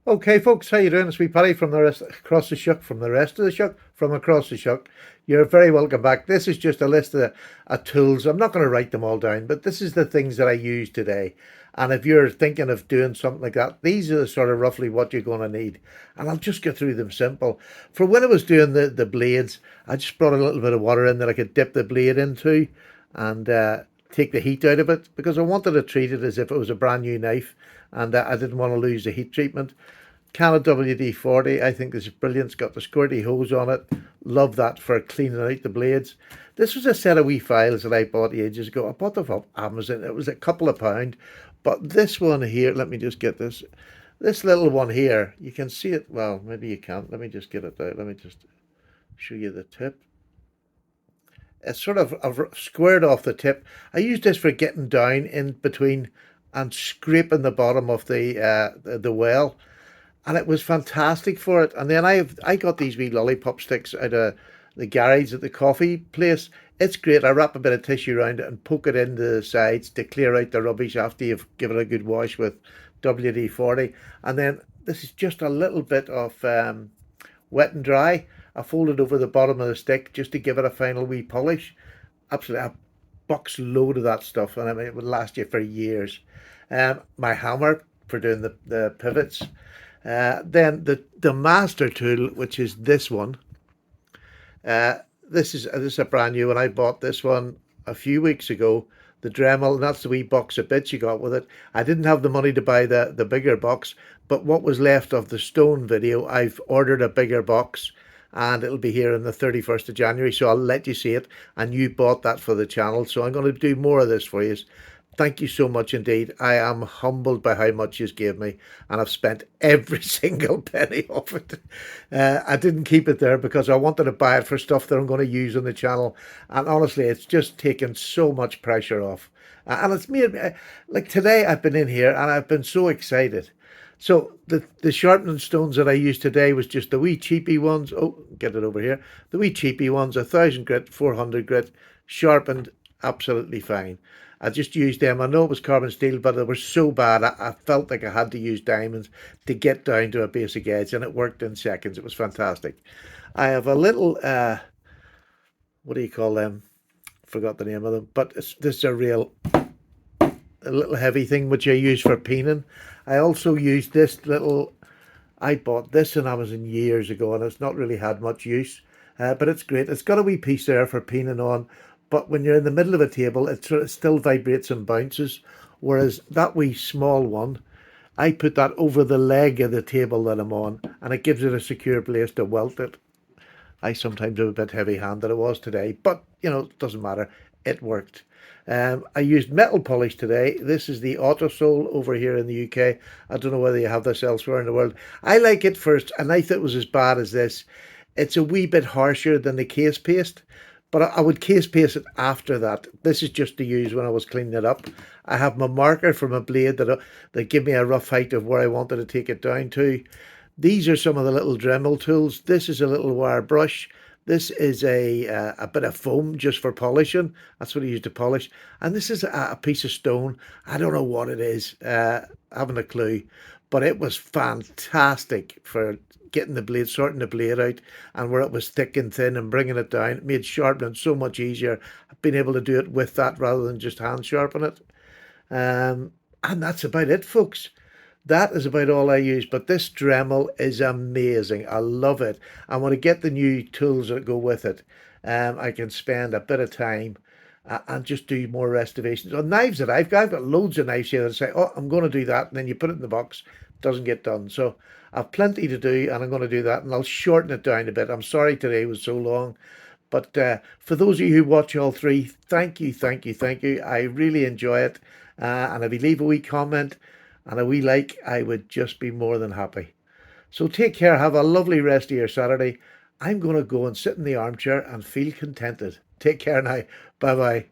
Okay, folks, how you doing? It's me, Paddy, from the rest across the shuck, from the rest of the shuck, from across the shuck. You're very welcome back. This is just a list of tools. I'm not going to write them all down, but this is the things that I use today. And if you're thinking of doing something like that, these are the sort of roughly what you're going to need. And I'll just go through them simple. For when I was doing the blades, I just brought a little bit of water in that I could dip the blade into and take the heat out of it because I wanted to treat it as if it was a brand new knife, and I didn't want to lose the heat treatment. Canon WD-40, I think this is brilliant. It's got the squirty hose on it. Love that for cleaning out the blades. This was a set of wee files that I bought ages ago. I bought them off Amazon. It was a couple of pound. But this one here, let me just get this. This little one here, you can see it. Well, maybe you can't. Let me just get it out. Let me just show you the tip. It's sort of squared off the tip. I use this for getting down in between and scraping the bottom of the well, and it was fantastic for it. And then I got these wee lollipop sticks out of the garage at the coffee place. It's great. I wrap a bit of tissue around it and poke it into the sides to clear out the rubbish after you've given it a good wash with WD-40. And then this is just a little bit of wet and dry. I fold it over the bottom of the stick just to give it a final wee polish. Absolutely a box load of that stuff, and I mean it would last you for years. My hammer for doing the pivots. Then the master tool, which is this one. This is a brand new one. I bought this one a few weeks ago. The Dremel, and that's the wee box of bits you got with it. I didn't have the money to buy the bigger box, but what was left of the stone video, I've ordered a bigger box, and it'll be here on the 31st of January, so I'll let you see it. And you bought that for the channel, so I'm going to do more of this for you. Thank you so much indeed. I am humbled by how much you gave me, and I've spent every single penny of it. I didn't keep it there because I wanted to buy it for stuff that I'm going to use on the channel, and honestly, it's just taken so much pressure off. And it's made me, like today I've been in here and I've been so excited. So the sharpening stones that I used today was just the wee cheapy ones. Oh, get it over here. The wee cheapy ones, 1,000 grit, 400 grit, sharpened absolutely fine. I just used them. I know it was carbon steel, but they were so bad. I felt like I had to use diamonds to get down to a basic edge, and it worked in seconds. It was fantastic. I have a little, what do you call them? Forgot the name of them, but this is a little heavy thing which I use for peening. I also use this little, I bought this on Amazon years ago, and it's not really had much use, but it's great. It's got a wee piece there for peening on, but when you're in the middle of a table, it sort of still vibrates and bounces, whereas that wee small one, I put that over the leg of the table that I'm on, and it gives it a secure place to welt it. I sometimes am a bit heavy-handed. It was today, but, you know, it doesn't matter. It worked. I used metal polish today. This is the Autosol over here in the UK. I don't know whether you have this elsewhere in the world. I like it first, and I thought it was as bad as this. It's a wee bit harsher than the case paste, but I would case paste it after that. This is just to use when I was cleaning it up. I have my marker for my blade that give me a rough height of where I wanted to take it down to. These are some of the little Dremel tools. This is a little wire brush. This is a bit of foam just for polishing. That's what I use to polish. And this is a piece of stone. I don't know what it is. I haven't a clue. But it was fantastic for getting the blade, sorting the blade out, and where it was thick and thin and bringing it down. It made sharpening so much easier. I've been able to do it with that rather than just hand sharpen it. And that's about it, folks. That is about all I use, but this Dremel is amazing. I love it. I want to get the new tools that go with it. I can spend a bit of time and just do more restorations on knives that I've got. I've got loads of knives here that say, oh, I'm going to do that, and then you put it in the box, it doesn't get done. So I've plenty to do, and I'm going to do that, and I'll shorten it down a bit. I'm sorry today was so long, but for those of you who watch all three, thank you, thank you, thank you. I really enjoy it, and if you leave a wee comment and a wee like, I would just be more than happy. So take care. Have a lovely rest of your Saturday. I'm going to go and sit in the armchair and feel contented. Take care now. Bye-bye.